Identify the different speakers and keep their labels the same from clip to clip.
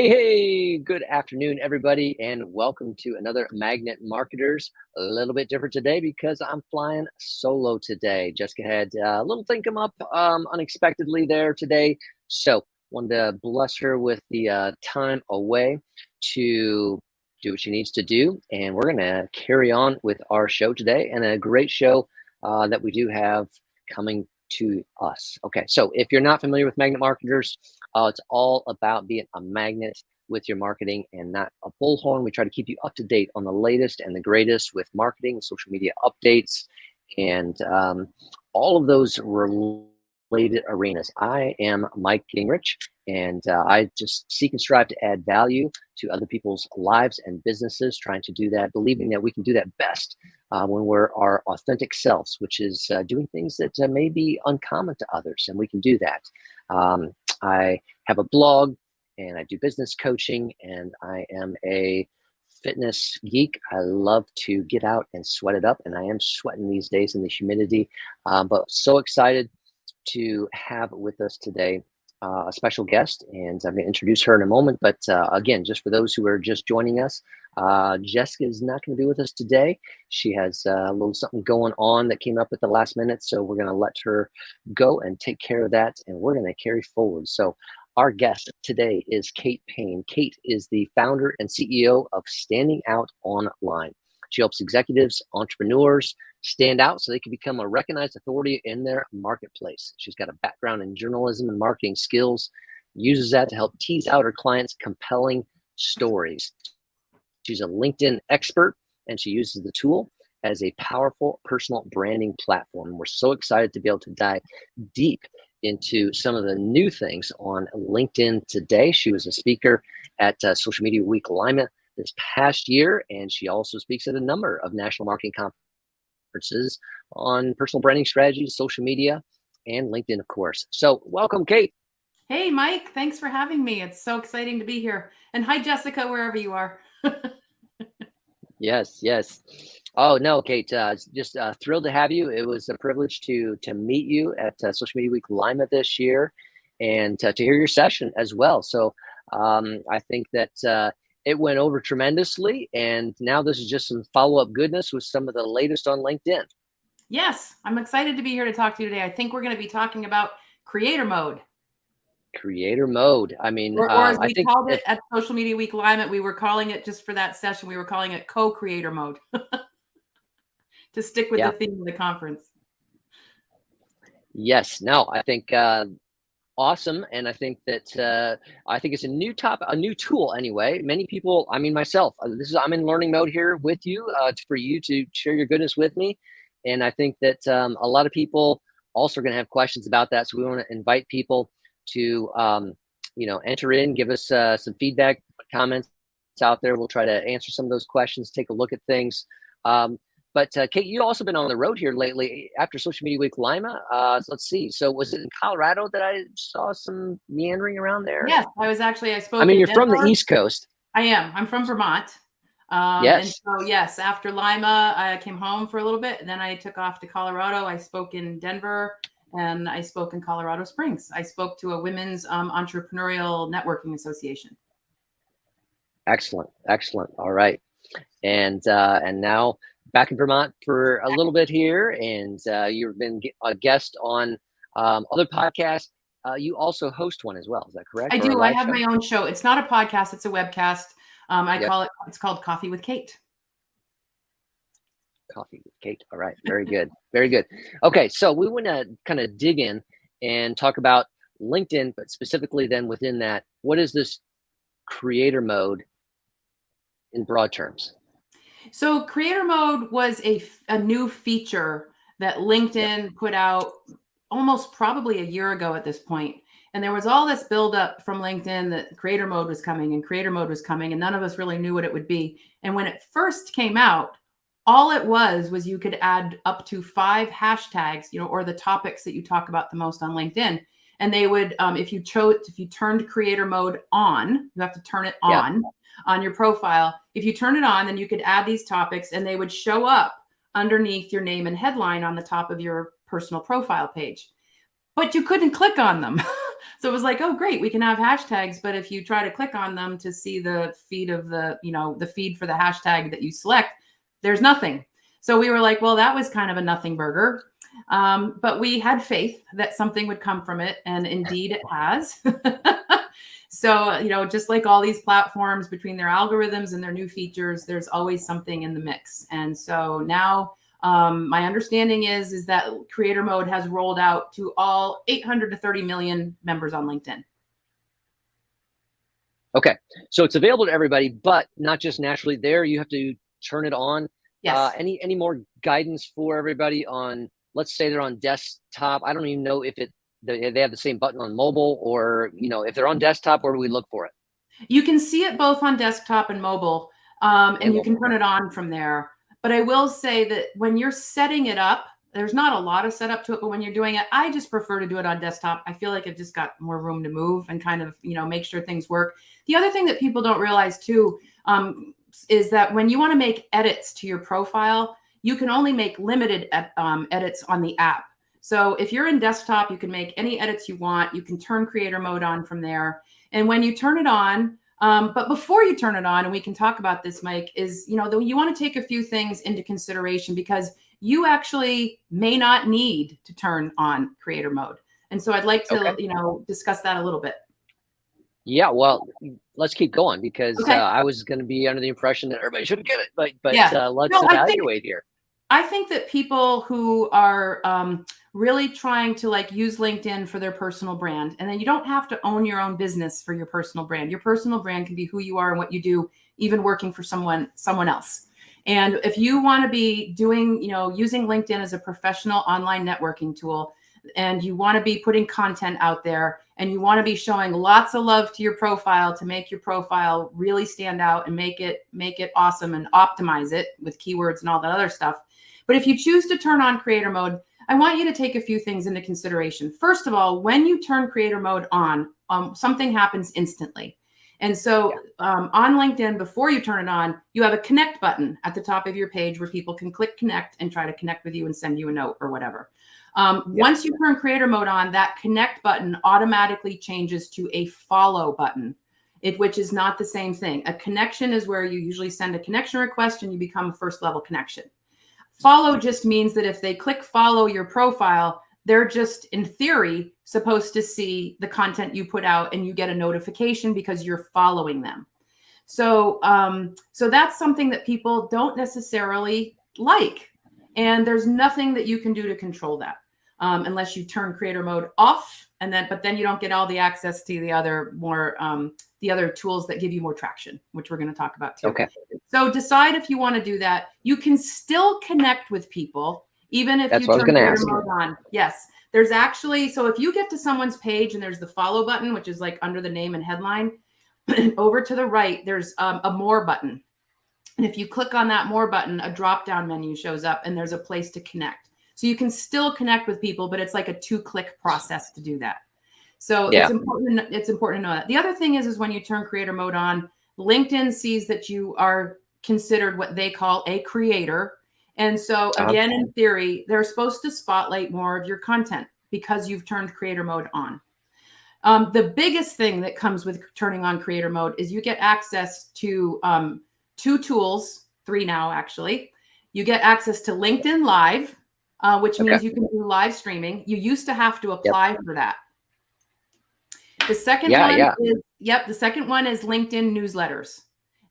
Speaker 1: Hey, good afternoon, everybody, and welcome to another Magnet Marketers. A little bit different today because I'm flying solo today. Jessica had a little thing come up unexpectedly there today, so wanted to bless her with the time away to do what she needs to do, and we're going to carry on with our show today, and a great show that we do have coming to us. Okay, so if you're not familiar with Magnet Marketers, it's all about being a magnet with your marketing and not a bullhorn. We try to keep you up to date on the latest and the greatest with marketing, social media updates, and all of those related arenas. I am Mike Gingrich, and I just seek and strive to add value to other people's lives and businesses, trying to do that, believing that we can do that best when we're our authentic selves, which is doing things that may be uncommon to others, and we can do that. I have a blog and I do business coaching, and I am a fitness geek. I love to get out and sweat it up, and I am sweating these days in the humidity, but so excited to have with us today a special guest, and I'm going to introduce her in a moment. But again, just for those who are just joining us, Jessica is not going to be with us today. She has a little something going on that came up at the last minute, so we're going to let her go and take care of that, and we're going to carry forward. So our guest today is Kate Paine. Kate is the founder and CEO of Standing Out Online. She helps executives, entrepreneurs stand out so they can become a recognized authority in their marketplace. She's got a background in journalism and marketing skills, uses that to help tease out her clients' compelling stories. She's a LinkedIn expert, and she uses the tool as a powerful personal branding platform. We're so excited to be able to dive deep into some of the new things on LinkedIn today. She was a speaker at Social Media Week Lima this past year, and she also speaks at a number of national marketing conferences on personal branding strategies, social media, and LinkedIn, of course. So welcome, Kate.
Speaker 2: Hey, Mike. Thanks for having me. It's so exciting to be here. And hi, Jessica, wherever you are.
Speaker 1: Yes. Oh no, Kate, just thrilled to have you. It was a privilege to meet you at Social Media Week Lima this year, and to hear your session as well. So I think that it went over tremendously, and now this is just some follow-up goodness with some of the latest on LinkedIn.
Speaker 2: Yes, I'm excited to be here to talk to you today. I think we're going to be talking about creator mode.
Speaker 1: Creator mode. I mean,
Speaker 2: Or as
Speaker 1: I
Speaker 2: we
Speaker 1: think
Speaker 2: called it at Social Media Week Lima, we were calling it, just for that session, we were calling it co-creator mode to stick with the theme of the conference.
Speaker 1: Yes, no, I think awesome, and I think that I think it's a new tool anyway. Many people, I mean myself, I'm in learning mode here with you for you to share your goodness with me, and I think that a lot of people also are going to have questions about that. So we want to invite people to enter in, give us some feedback, comments out there. We'll try to answer some of those questions, take a look at things. But Kate, you've also been on the road here lately after Social Media Week Lima. So let's see. So was it in Colorado that I saw some meandering around there?
Speaker 2: Yes, I spoke.
Speaker 1: I mean,
Speaker 2: in
Speaker 1: you're
Speaker 2: Denver.
Speaker 1: from the East Coast.
Speaker 2: I am. I'm from Vermont.
Speaker 1: Yes.
Speaker 2: And so, yes, after Lima, I came home for a little bit. And then I took off to Colorado. I spoke in Denver, and I spoke in Colorado Springs. I spoke to a women's entrepreneurial networking association.
Speaker 1: Excellent. All right. And now back in Vermont for a little bit here, and you've been a guest on other podcasts. You also host one as well. Is that correct?
Speaker 2: I do. I have my own show. It's not a podcast. It's a webcast. It's called Coffee with Kate.
Speaker 1: Coffee with Kate. All right. Very good. Very good. Okay. So we want to kind of dig in and talk about LinkedIn, but specifically then within that, what is this creator mode in broad terms?
Speaker 2: So creator mode was a new feature that LinkedIn put out almost probably a year ago at this point. And there was all this buildup from LinkedIn that creator mode was coming, and none of us really knew what it would be. And when it first came out, all it was you could add up to 5 hashtags, or the topics that you talk about the most on LinkedIn. And they would, if you turned creator mode on, you have to turn it on your profile. If you turn it on, then you could add these topics, and they would show up underneath your name and headline on the top of your personal profile page. But you couldn't click on them. So it was like, oh, great, we can have hashtags, but if you try to click on them to see the feed of the feed for the hashtag that you select, there's nothing. So we were like, well, that was kind of a nothing burger. But we had faith that something would come from it, and indeed it has. So, just like all these platforms, between their algorithms and their new features, there's always something in the mix. And so now my understanding is that creator mode has rolled out to all 830 million members on LinkedIn.
Speaker 1: Okay, so it's available to everybody, but not just naturally there. You have to turn it on.
Speaker 2: Yes.
Speaker 1: Any more guidance for everybody on, let's say they're on desktop. I don't even know if they have the same button on mobile, or if they're on desktop, where do we look for it?
Speaker 2: You can see it both on desktop and mobile, and you can turn it on from there. But I will say that when you're setting it up, there's not a lot of setup to it, but when you're doing it, I just prefer to do it on desktop. I feel like I've just got more room to move and kind of, make sure things work. The other thing that people don't realize too, is that when you want to make edits to your profile, you can only make limited edits on the app. So if you're in desktop, you can make any edits you want. You can turn creator mode on from there. And when you turn it on, but before you turn it on, and we can talk about this, Mike, is, you want to take a few things into consideration, because you actually may not need to turn on creator mode. And so I'd like to, discuss that a little bit.
Speaker 1: Yeah, well, let's keep going, because I was going to be under the impression that everybody should get it, but let's evaluate here.
Speaker 2: I think that people who are really trying to use LinkedIn for their personal brand, and then you don't have to own your own business for your personal brand. Your personal brand can be who you are and what you do, even working for someone else. And if you want to be doing, using LinkedIn as a professional online networking tool, and you want to be putting content out there, and you want to be showing lots of love to your profile to make your profile really stand out and make it awesome and optimize it with keywords and all that other stuff. But if you choose to turn on creator mode, I want you to take a few things into consideration. First of all, when you turn creator mode on, something happens instantly. And so on LinkedIn, before you turn it on, you have a connect button at the top of your page where people can click connect and try to connect with you and send you a note or whatever. Once you turn creator mode on, that connect button automatically changes to a follow button, which is not the same thing. A connection is where you usually send a connection request and you become a first level connection. Follow just means that if they click follow your profile, they're just, in theory, supposed to see the content you put out, and you get a notification because you're following them. So that's something that people don't necessarily like. And there's nothing that you can do to control that unless you turn creator mode off, but then you don't get all the access to the other the other tools that give you more traction, which we're going to talk about too.
Speaker 1: Okay.
Speaker 2: So decide if you want to do that. You can still connect with people even if you turn creator mode on. Yes, there's actually, so if you get to someone's page and there's the follow button, which is under the name and headline, over to the right, there's a more button. And if you click on that more button, a drop-down menu shows up and there's a place to connect. So you can still connect with people, but it's like a 2-click process to do that. So it's important to know that. The other thing is when you turn creator mode on, LinkedIn sees that you are considered what they call a creator. And so again, in theory, they're supposed to spotlight more of your content because you've turned creator mode on. The biggest thing that comes with turning on creator mode is you get access to 2 tools, 3 now actually. You get access to LinkedIn Live, which means you can do live streaming. You used to have to apply for that. The second the second one is LinkedIn newsletters.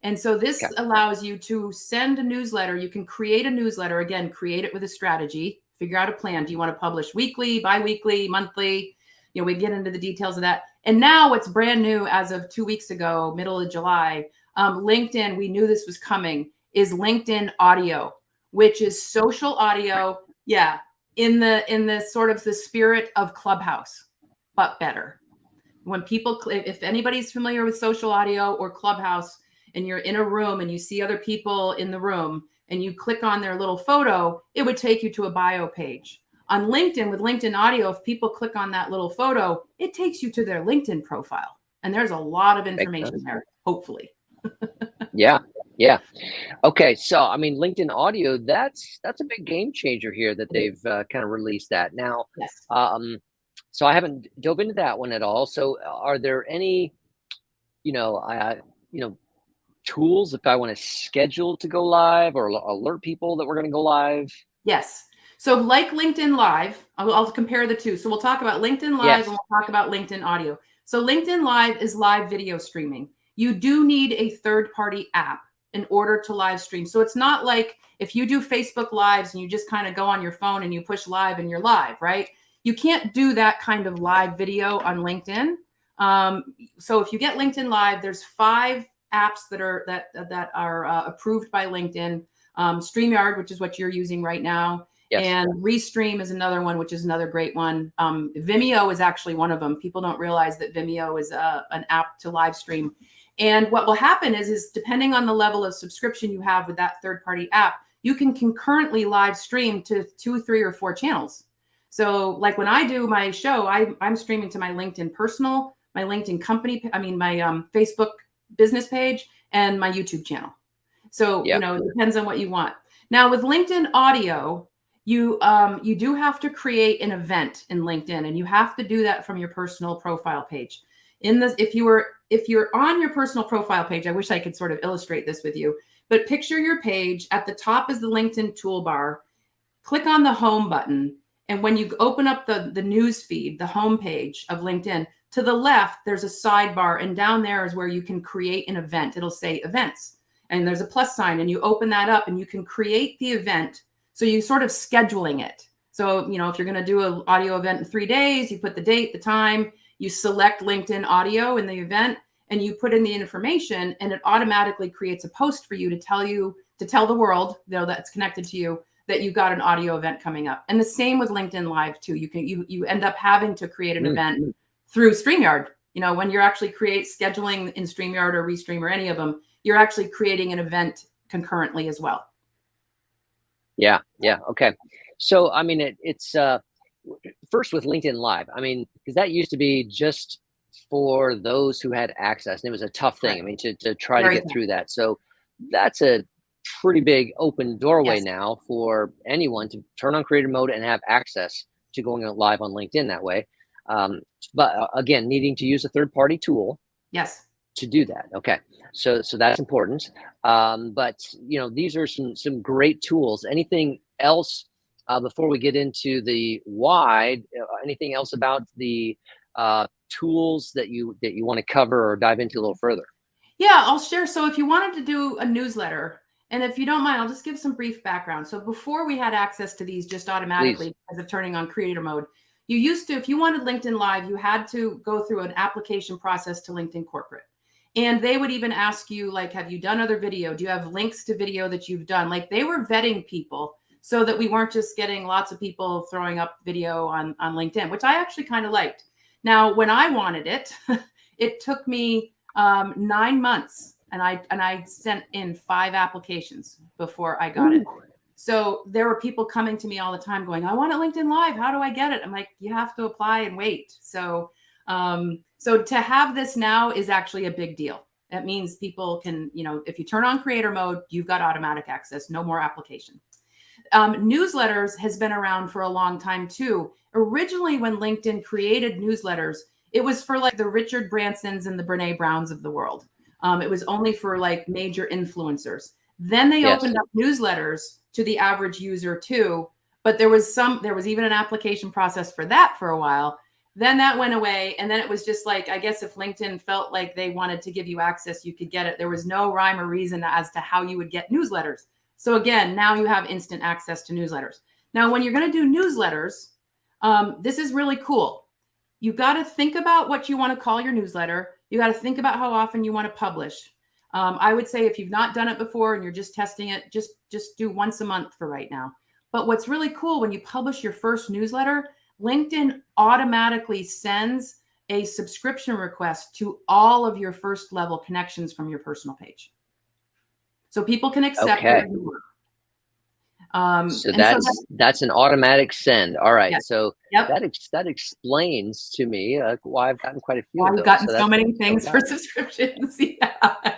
Speaker 2: And so this allows you to send a newsletter. You can create a newsletter. Again, create it with a strategy. Figure out a plan. Do you want to publish weekly, bi-weekly, monthly? We get into the details of that. And now what's brand new as of 2 weeks ago, middle of July, LinkedIn, we knew this was coming, is LinkedIn audio, which is social audio. Yeah. In the sort of the spirit of Clubhouse, but better. When people, if anybody's familiar with social audio or Clubhouse, and you're in a room and you see other people in the room and you click on their little photo, it would take you to a bio page. On LinkedIn, with LinkedIn audio, if people click on that little photo, it takes you to their LinkedIn profile. And there's a lot of information there, hopefully.
Speaker 1: Yeah. Okay. So, I mean, LinkedIn audio, that's a big game changer here that they've kind of released that. Now, So I haven't dove into that one at all. So are there any, you know, tools if I want to schedule to go live or alert people that we're going to go live?
Speaker 2: Yes. So like LinkedIn Live, I'll compare the two. So we'll talk about LinkedIn Live and
Speaker 1: Yes.
Speaker 2: we'll talk about LinkedIn Audio. So LinkedIn Live is live video streaming. You do need a third-party app in order to live stream. So it's not like if you do Facebook Lives and you just kind of go on your phone and you push live and you're live, right? You can't do that kind of live video on LinkedIn. So if you get LinkedIn Live, there's 5 apps that are approved by LinkedIn. StreamYard, which is what you're using right now.
Speaker 1: Yes.
Speaker 2: And Restream is another one, which is another great one. Vimeo is actually one of them. People don't realize that Vimeo is an app to live stream. And what will happen is depending on the level of subscription you have with that third-party app, you can concurrently live stream to 2, 3, or 4 channels. So like when I do my show, I'm streaming to my LinkedIn personal, my LinkedIn company, my Facebook business page, and my YouTube channel. So,
Speaker 1: Yeah.
Speaker 2: it depends on what you want. Now with LinkedIn Audio, you do have to create an event in LinkedIn, and you have to do that from your personal profile page. If you're on your personal profile page, I wish I could sort of illustrate this with you, but picture your page. At the top is the LinkedIn toolbar. Click on the home button, and when you open up the news feed, the home page of LinkedIn, to the left there's a sidebar, and down there is where you can create an event. It'll say events, and there's a plus sign, and you open that up and you can create the event. So you sort of scheduling it. So, if you're going to do an audio event in 3 days, you put the date, the time, you select LinkedIn Audio in the event, and you put in the information, and it automatically creates a post for you to tell the world, that's connected to you, that you got an audio event coming up. And the same with LinkedIn Live too. You end up having to create an event through StreamYard. When you're actually scheduling in StreamYard or Restream or any of them, you're actually creating an event concurrently as well.
Speaker 1: Yeah. Yeah. Okay. So, it's first with LinkedIn Live. Because that used to be just for those who had access, and it was a tough thing.
Speaker 2: Right.
Speaker 1: To try to get through that. So that's a pretty big open doorway
Speaker 2: Yes.
Speaker 1: now for anyone to turn on creator mode and have access to going live on LinkedIn that way. But again, needing to use a third-party tool.
Speaker 2: Yes.
Speaker 1: To do that. Okay. So that's important. But these are some great tools. Anything else before we get into the why? Anything else about the tools that you want to cover or dive into a little further?
Speaker 2: Yeah, I'll share. So if you wanted to do a newsletter, and if you don't mind, I'll just give some brief background. So before we had access to these just automatically because of turning on creator mode, you used to, if you wanted LinkedIn Live, you had to go through an application process to LinkedIn Corporate. And they would even ask you, like, have you done other video? Do you have links to video that you've done? Like, they were vetting people so that we weren't just getting lots of people throwing up video on LinkedIn, which I actually kind of liked. Now, when I wanted it, it took me 9 months, and I sent in 5 applications before I got it. So there were people coming to me all the time going, I want it LinkedIn Live. How do I get it? I'm like, you have to apply and wait. So to have this now is actually a big deal. That means people can, if you turn on creator mode, you've got automatic access, no more application. Newsletters has been around for a long time too. Originally, when LinkedIn created newsletters, it was for like the Richard Bransons and the Brene Browns of the world. It was only for like major influencers. Then they opened up newsletters to the average user too. But there was even an application process for that for a while. Then that went away. And then it was just like, I guess if LinkedIn felt like they wanted to give you access, you could get it. There was no rhyme or reason as to how you would get newsletters. So again, now you have instant access to newsletters. Now, when you're going to do newsletters, this is really cool. You got to think about what you want to call your newsletter. You got to think about how often you want to publish. I would say if you've not done it before and you're just testing it, just do once a month for right now. But what's really cool, when you publish your first newsletter, LinkedIn automatically sends a subscription request to all of your first level connections from your personal page. So people can accept it.
Speaker 1: So that's an automatic send. All right.
Speaker 2: Yes.
Speaker 1: So that explains to me why I've gotten quite a few of those.
Speaker 2: I've gotten so many things for subscriptions. Yeah,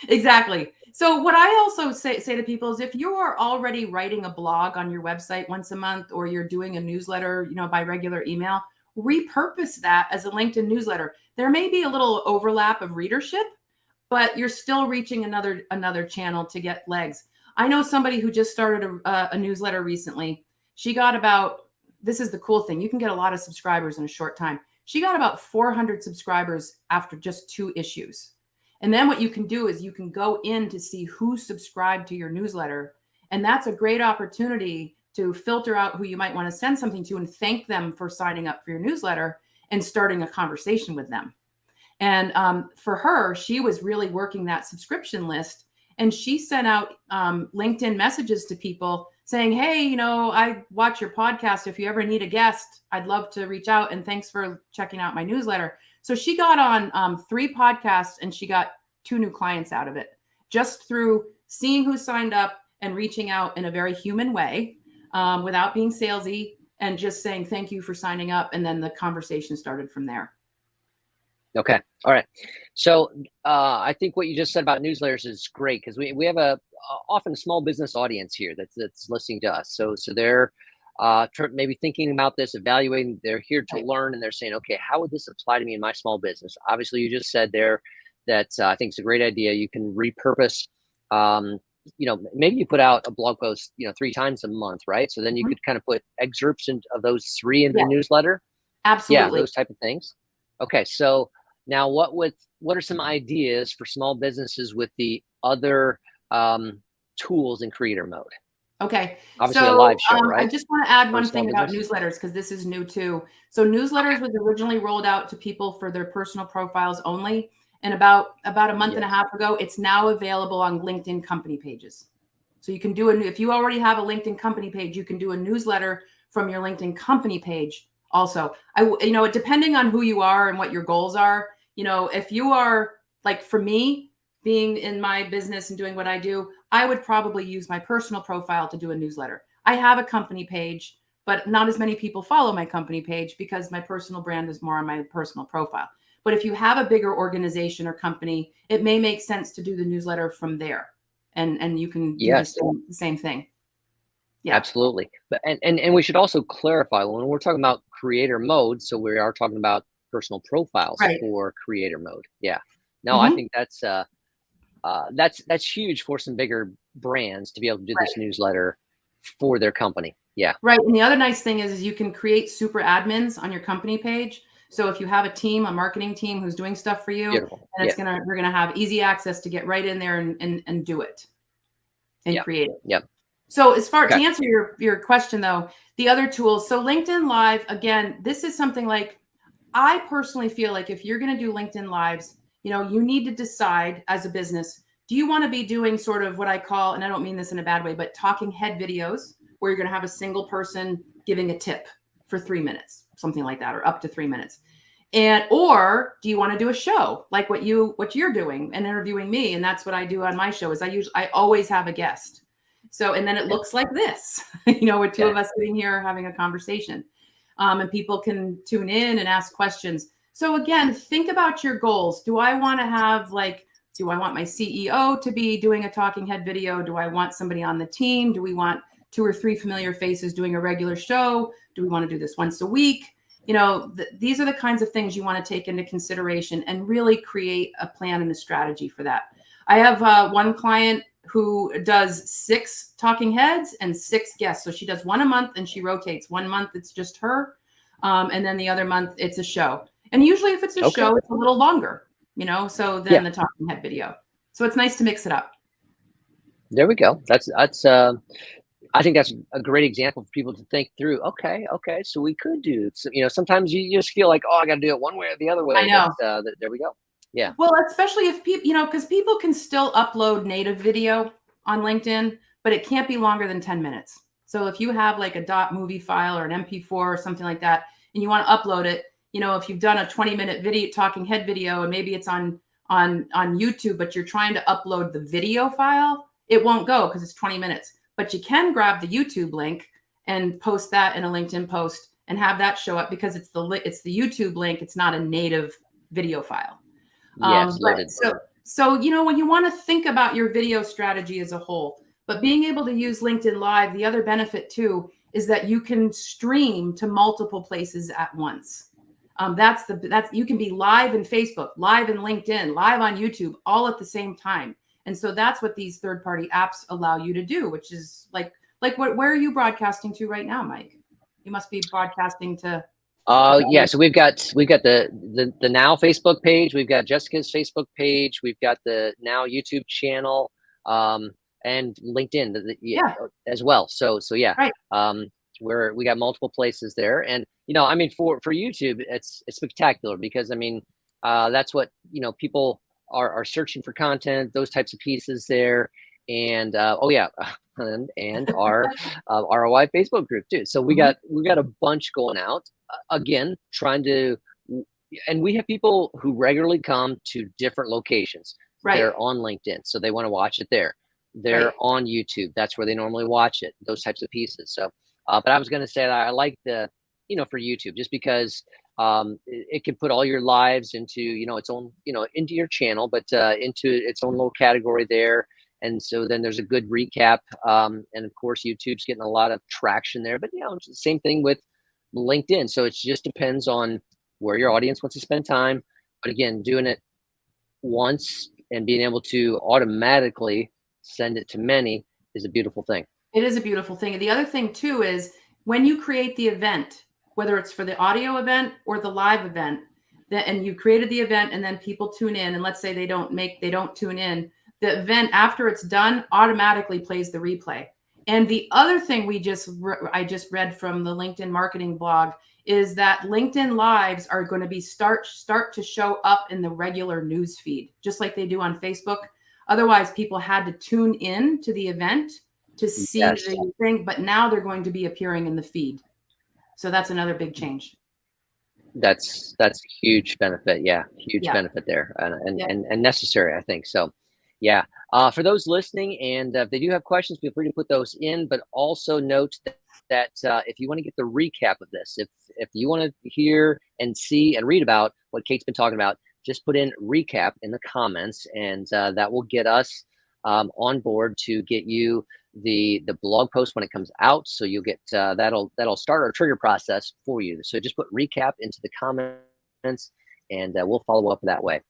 Speaker 2: exactly. So what I also say to people is, if you are already writing a blog on your website once a month, or you're doing a newsletter, by regular email, repurpose that as a LinkedIn newsletter. There may be a little overlap of readership, but you're still reaching another channel to get legs. I know somebody who just started a newsletter recently. She got about, this is the cool thing, you can get a lot of subscribers in a short time. She got about 400 subscribers after just 2 issues. And then what you can do is you can go in to see who subscribed to your newsletter. And that's a great opportunity to filter out who you might want to send something to and thank them for signing up for your newsletter and starting a conversation with them. And for her, she was really working that subscription list. And she sent out LinkedIn messages to people saying, hey, you know, I watch your podcast. If you ever need a guest, I'd love to reach out. And thanks for checking out my newsletter. So she got on 3 podcasts and she got 2 new clients out of it, just through seeing who signed up and reaching out in a very human way without being salesy and just saying, thank you for signing up. And then the conversation started from there.
Speaker 1: Okay. All right. So I think what you just said about newsletters is great, because we have often a small business audience here that's listening to us. So they're maybe thinking about this, evaluating, they're here to learn, and they're saying, okay, how would this apply to me in my small business? Obviously, you just said there that I think it's a great idea. You can repurpose, maybe you put out a blog post, 3 times a month, right? So then you could kind of put excerpts of those 3 in the newsletter.
Speaker 2: Absolutely.
Speaker 1: Yeah, those type of things. Okay. So now what are some ideas for small businesses with the other tools in creator mode?
Speaker 2: Okay.
Speaker 1: Obviously a live show, right?
Speaker 2: I just want to add
Speaker 1: For
Speaker 2: one
Speaker 1: small
Speaker 2: thing about
Speaker 1: business?
Speaker 2: newsletters, because this is new too. So newsletters was originally rolled out to people for their personal profiles only. And about a month and a half ago, it's now available on LinkedIn company pages. So you can do if you already have a LinkedIn company page, you can do a newsletter from your LinkedIn company page also. Depending on who you are and what your goals are, if you are, like, for me, being in my business and doing what I do, I would probably use my personal profile to do a newsletter. I have a company page, but not as many people follow my company page because my personal brand is more on my personal profile. But if you have a bigger organization or company, it may make sense to do the newsletter from there. And you can do the same thing. Yeah.
Speaker 1: Absolutely. But and we should also clarify, when we're talking about creator mode, so we are talking about personal profiles for creator mode. Yeah. No, I think that's huge for some bigger brands to be able to do this newsletter for their company. Yeah.
Speaker 2: Right. And the other nice thing is you can create super admins on your company page. So if you have a marketing team who's doing stuff for you,
Speaker 1: Beautiful.
Speaker 2: and we're gonna have easy access to get right in there and do it and create it.
Speaker 1: Yep.
Speaker 2: So to answer your question though, the other tools, so LinkedIn Live, again, this is something like, I personally feel like if you're going to do LinkedIn Lives, you need to decide as a business, do you want to be doing sort of what I call, and I don't mean this in a bad way, but talking head videos where you're going to have a single person giving a tip for 3 minutes, something like that, or up to 3 minutes. Or do you want to do a show like what you're doing and interviewing me? And that's what I do on my show is I always have a guest. So, and then it looks like this, with 2 of us sitting here having a conversation. And people can tune in and ask questions. So again, think about your goals. Do I want to have do I want my CEO to be doing a talking head video? Do I want somebody on the team? Do we want 2 or 3 familiar faces doing a regular show? Do we want to do this once a week? These are the kinds of things you want to take into consideration and really create a plan and a strategy for that. I have one client who does 6 talking heads and 6 guests. So she does 1 a month and she rotates. 1 month, it's just her. And then the other month it's a show. And usually if it's a show, it's a little longer, so then the talking head video. So it's nice to mix it up.
Speaker 1: There we go. That's I think that's a great example for people to think through. Okay. So we could do, sometimes you just feel like, oh, I got to do it one way or the other way.
Speaker 2: I know.
Speaker 1: There we go. Yeah.
Speaker 2: Well, especially if people, because people can still upload native video on LinkedIn, but it can't be longer than 10 minutes. So if you have like a .movie file or an MP4 or something like that, and you want to upload it, if you've done a 20-minute video, talking head video, and maybe it's on YouTube, but you're trying to upload the video file, it won't go because it's 20 minutes. But you can grab the YouTube link and post that in a LinkedIn post and have that show up because it's the YouTube link. It's not a native video file.
Speaker 1: Yes.
Speaker 2: So when you want to think about your video strategy as a whole, but being able to use LinkedIn Live, the other benefit too is that you can stream to multiple places at once. That's you can be live in Facebook, live in LinkedIn, live on YouTube, all at the same time. And so that's what these third-party apps allow you to do, which is like where are you broadcasting to right now, Mike? You must be broadcasting to.
Speaker 1: Yeah, so we've got the Now Facebook page, we've got Jessica's Facebook page, we've got the Now YouTube channel, and LinkedIn as well. So yeah,
Speaker 2: right.
Speaker 1: we got multiple places there, and I mean for YouTube, it's spectacular because I mean that's what people are searching for content, those types of pieces there, and oh yeah. And our ROI Facebook group too. So we got a bunch going out. Again, trying to, and we have people who regularly come to different locations.
Speaker 2: Right.
Speaker 1: They're on LinkedIn, so they want to watch it there. They're on YouTube. That's where they normally watch it. Those types of pieces. So, but I was going to say that I like the, for YouTube, just because it can put all your lives into, its own, into your channel, but into its own little category there. And so then there's a good recap. And of course, YouTube's getting a lot of traction there. But, it's the same thing with LinkedIn. So it just depends on where your audience wants to spend time. But again, doing it once and being able to automatically send it to many is a beautiful thing.
Speaker 2: It is a beautiful thing. And the other thing, too, is when you create the event, whether it's for the audio event or the live event, and you created the event and then people tune in, and let's say they don't tune in, the event after it's done automatically plays the replay. And the other thing I just read from the LinkedIn marketing blog is that LinkedIn Lives are going to be start to show up in the regular news feed, just like they do on Facebook. Otherwise, people had to tune in to the event to see the thing, but now they're going to be appearing in the feed. So that's another big change.
Speaker 1: That's a huge benefit. Yeah, huge benefit there, and necessary, I think. So, yeah. For those listening, and if they do have questions, feel free to put those in. But also note that if you want to get the recap of this, if you want to hear and see and read about what Kate's been talking about, just put in recap in the comments, and that will get us on board to get you the blog post when it comes out. So you'll get that'll start our trigger process for you. So just put recap into the comments, and we'll follow up that way.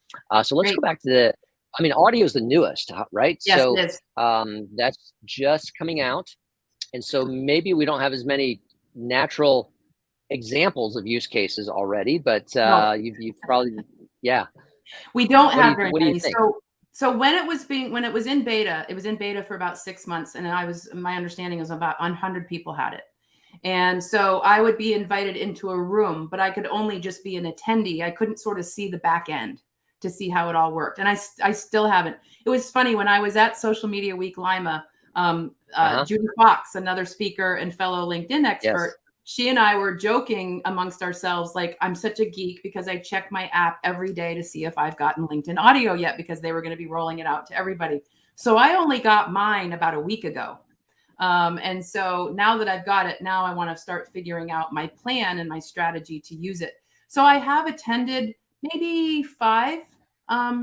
Speaker 1: So let's go back to audio is the newest, right?
Speaker 2: Yes,
Speaker 1: so
Speaker 2: it is.
Speaker 1: That's just coming out, and so maybe we don't have as many natural examples of use cases already, but you've probably
Speaker 2: we don't have very
Speaker 1: many.
Speaker 2: What do you think? So when it was in beta, it was in beta for about 6 months, and my understanding is about 100 people had it. And so I would be invited into a room, but I could only just be an attendee. I couldn't sort of see the back end to see how it all worked. And I still haven't. It was funny when I was at Social Media Week Lima, Judy Fox, another speaker and fellow LinkedIn expert, she and I were joking amongst ourselves, like, I'm such a geek because I check my app every day to see if I've gotten LinkedIn audio yet, because they were going to be rolling it out to everybody. So I only got mine about a week ago. And so now that I've got it, now I want to start figuring out my plan and my strategy to use it. So I have attended maybe 5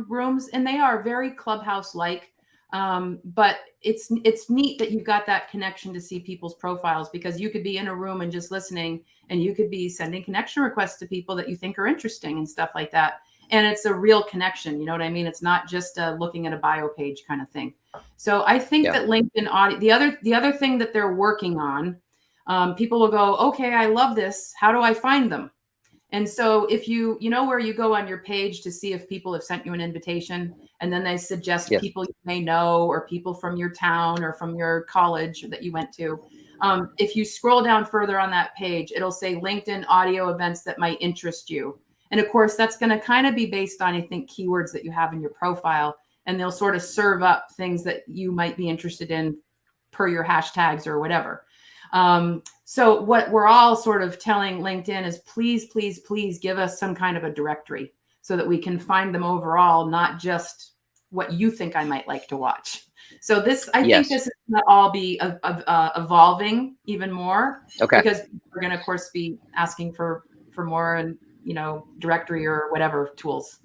Speaker 2: rooms, and they are very Clubhouse-like. But it's neat that you've got that connection to see people's profiles, because you could be in a room and just listening, and you could be sending connection requests to people that you think are interesting and stuff like that. And it's a real connection. You know what I mean? It's not just looking at a bio page kind of thing. So I think that LinkedIn audio, the other thing that they're working on, people will go, okay, I love this. How do I find them? And so if you know where you go on your page to see if people have sent you an invitation, and then they suggest people you may know, or people from your town or from your college that you went to. If you scroll down further on that page, it'll say LinkedIn audio events that might interest you. And of course, that's going to kind of be based on, I think, keywords that you have in your profile, and they'll sort of serve up things that you might be interested in per your hashtags or whatever. So what we're all sort of telling LinkedIn is, please, please, please give us some kind of a directory so that we can find them overall, not just what you think I might like to watch. So I think this is going to all be evolving even more, because we're going to, of course, be asking for more and, directory or whatever tools.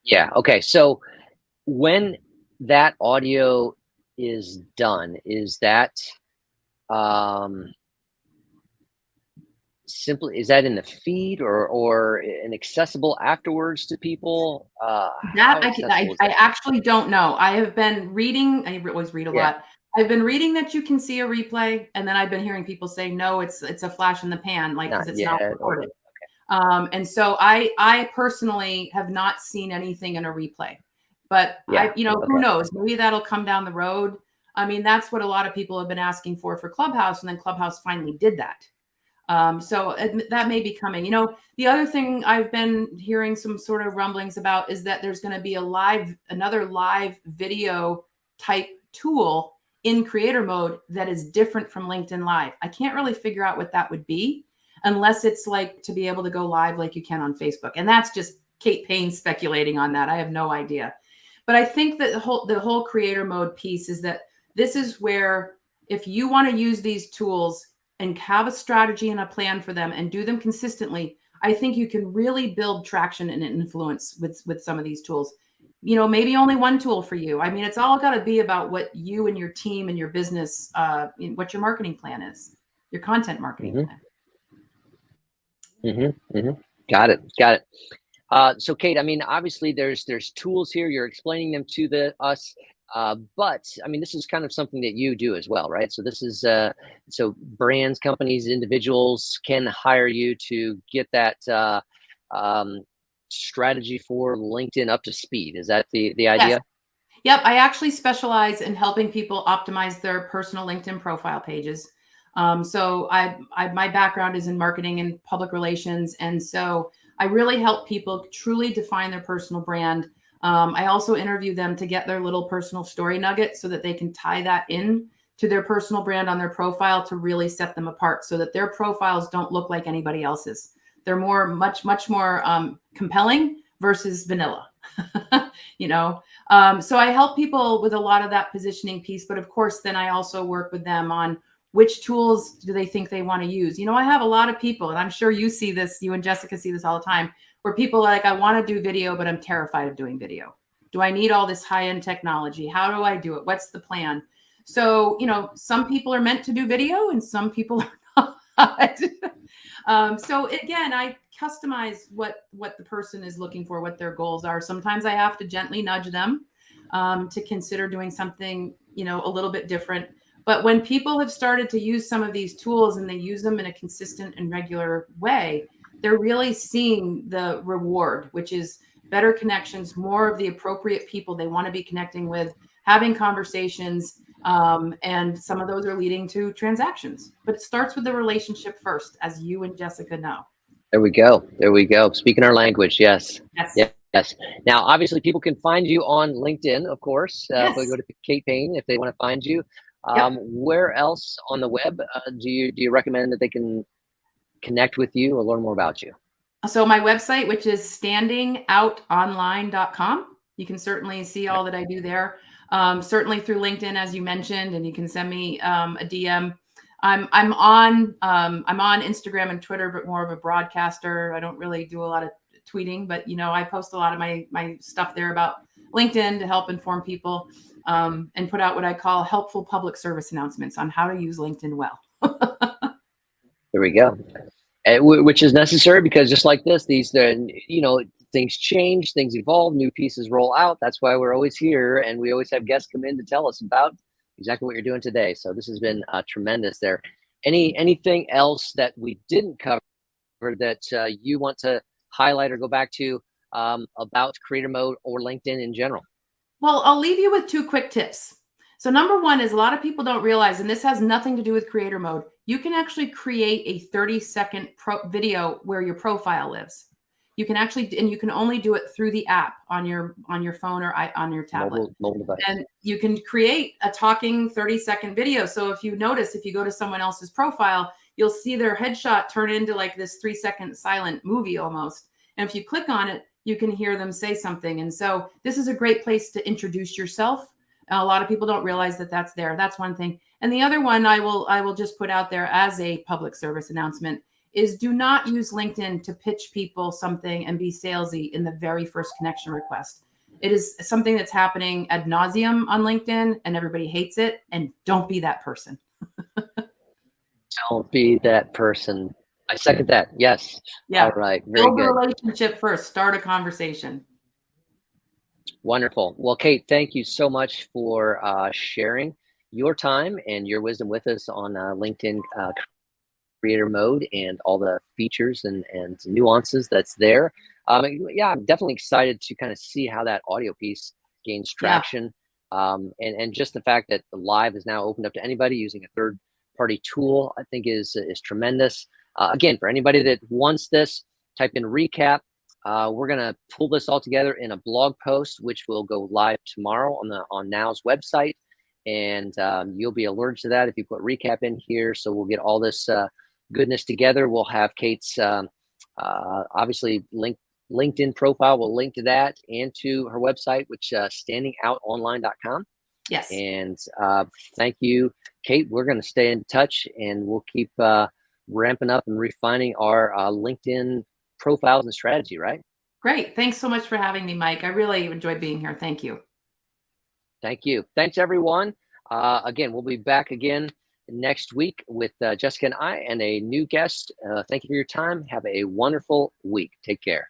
Speaker 1: Yeah. Okay. So when that audio is done, is that um, simply, is that in the feed or an accessible afterwards to people?
Speaker 2: That
Speaker 1: How accessible is
Speaker 2: I
Speaker 1: that?
Speaker 2: actually don't know. I have been reading, always read a
Speaker 1: Yeah,
Speaker 2: lot. I've been reading that you can see a replay, and then I've been hearing people say, no, it's a flash in the pan, like, because
Speaker 1: not
Speaker 2: it's not
Speaker 1: yet.
Speaker 2: recorded. And so I personally have not seen anything in a replay, but
Speaker 1: Yeah.
Speaker 2: who
Speaker 1: Okay.
Speaker 2: knows? Maybe that'll come down the road. I mean, that's what a lot of people have been asking for Clubhouse, and then Clubhouse finally did that. So that may be coming. The other thing I've been hearing some sort of rumblings about is that there's going to be another live video type tool in creator mode that is different from LinkedIn Live. I can't really figure out what that would be unless it's like to be able to go live like you can on Facebook. And that's just Kate Paine speculating on that. I have no idea. But I think that the whole creator mode piece is that this is where, if you want to use these tools and have a strategy and a plan for them and do them consistently, I think you can really build traction and influence with some of these tools. Maybe only one tool for you. I mean, it's all got to be about what you and your team and your business, what your marketing plan is, your content marketing
Speaker 1: Mm-hmm.
Speaker 2: plan.
Speaker 1: Mm-hmm. Mm-hmm. Got it. Got it. So Kate, I mean, obviously there's tools here. You're explaining them to us, but I mean, this is kind of something that you do as well, right? So this is so brands, companies, individuals can hire you to get that um, strategy for LinkedIn up to speed. Is that the
Speaker 2: Yes.
Speaker 1: idea?
Speaker 2: Yep, I actually specialize in helping people optimize their personal LinkedIn profile pages. So my background is in marketing and public relations, and so I really help people truly define their personal brand. I also interview them to get their little personal story nugget so that they can tie that in to their personal brand on their profile to really set them apart, so that their profiles don't look like anybody else's. They're much more compelling versus vanilla. you know so I help people with a lot of that positioning piece, but of course, then I also work with them on which tools do they think they want to use. I have a lot of people, and I'm sure you see this, you and Jessica see this all the time, where people are like, I want to do video, but I'm terrified of doing video. Do I need all this high-end technology? How do I do it? What's the plan? So, some people are meant to do video and some people are not. So again, I customize what the person is looking for, what their goals are. Sometimes I have to gently nudge them to consider doing something, a little bit different. But when people have started to use some of these tools and they use them in a consistent and regular way, they're really seeing the reward, which is better connections, more of the appropriate people they want to be connecting with, having conversations, and some of those are leading to transactions. But it starts with the relationship first, as you and Jessica know.
Speaker 1: There we go. There we go. Speaking our language. Yes.
Speaker 2: Yes.
Speaker 1: Yes. Now, obviously, people can find you on LinkedIn, of course. If they
Speaker 2: Yes.
Speaker 1: go to Kate Payne, if they want to find you,
Speaker 2: Yep.
Speaker 1: where else on the web do you recommend that they can connect with you or learn more about you?
Speaker 2: So my website, which is standingoutonline.com, you can certainly see all that I do there. Certainly through LinkedIn, as you mentioned, and you can send me a DM. I'm on Instagram and Twitter, but more of a broadcaster. I don't really do a lot of tweeting, but I post a lot of my stuff there about LinkedIn to help inform people, and put out what I call helpful public service announcements on how to use LinkedIn well.
Speaker 1: There we go. Which is necessary because just like this, things change, things evolve, new pieces roll out. That's why we're always here, and we always have guests come in to tell us about exactly what you're doing today. So this has been tremendous. There, anything else that we didn't cover that you want to highlight or go back to about Creator Mode or LinkedIn in general?
Speaker 2: Well, I'll leave you with two quick tips. So number one is, a lot of people don't realize, and this has nothing to do with creator mode, you can actually create a 30-second video where your profile lives. You can actually, and you can only do it through the app on your phone or on your tablet.
Speaker 1: Mobile device.
Speaker 2: And you can create a talking 30-second video. So if you notice, if you go to someone else's profile, you'll see their headshot turn into like this 3-second silent movie almost. And if you click on it, you can hear them say something. And so this is a great place to introduce yourself. A lot of people don't realize that that's there. That's one thing. And the other one I will just put out there as a public service announcement is, do not use LinkedIn to pitch people something and be salesy in the very first connection request. It is something that's happening ad nauseum on LinkedIn and everybody hates it, and don't be that person.
Speaker 1: Don't be that person. I second that. Yes. All
Speaker 2: Yeah.
Speaker 1: right. Very
Speaker 2: Build the
Speaker 1: good.
Speaker 2: relationship first. Start a conversation.
Speaker 1: Wonderful. Well, Kate, thank you so much for sharing your time and your wisdom with us on LinkedIn creator mode and all the features and nuances that's there. Yeah, I'm definitely excited to kind of see how that audio piece gains
Speaker 2: Yeah.
Speaker 1: traction. And just the fact that the live is now opened up to anybody using a third party tool, I think is tremendous. Again, for anybody that wants this, type in recap. We're gonna pull this all together in a blog post, which will go live tomorrow on Now's website, and you'll be alerted to that if you put recap in here. So we'll get all this goodness together. We'll have Kate's obviously LinkedIn profile. We'll link to that and to her website, which standingoutonline.com.
Speaker 2: Yes.
Speaker 1: And thank you, Kate. We're going to stay in touch, and we'll keep ramping up and refining our LinkedIn profiles and strategy, right?
Speaker 2: Great. Thanks so much for having me, Mike. I really enjoyed being here. Thank you.
Speaker 1: Thank you. Thanks, everyone. Again, we'll be back again next week with Jessica and I and a new guest. Thank you for your time. Have a wonderful week. Take care.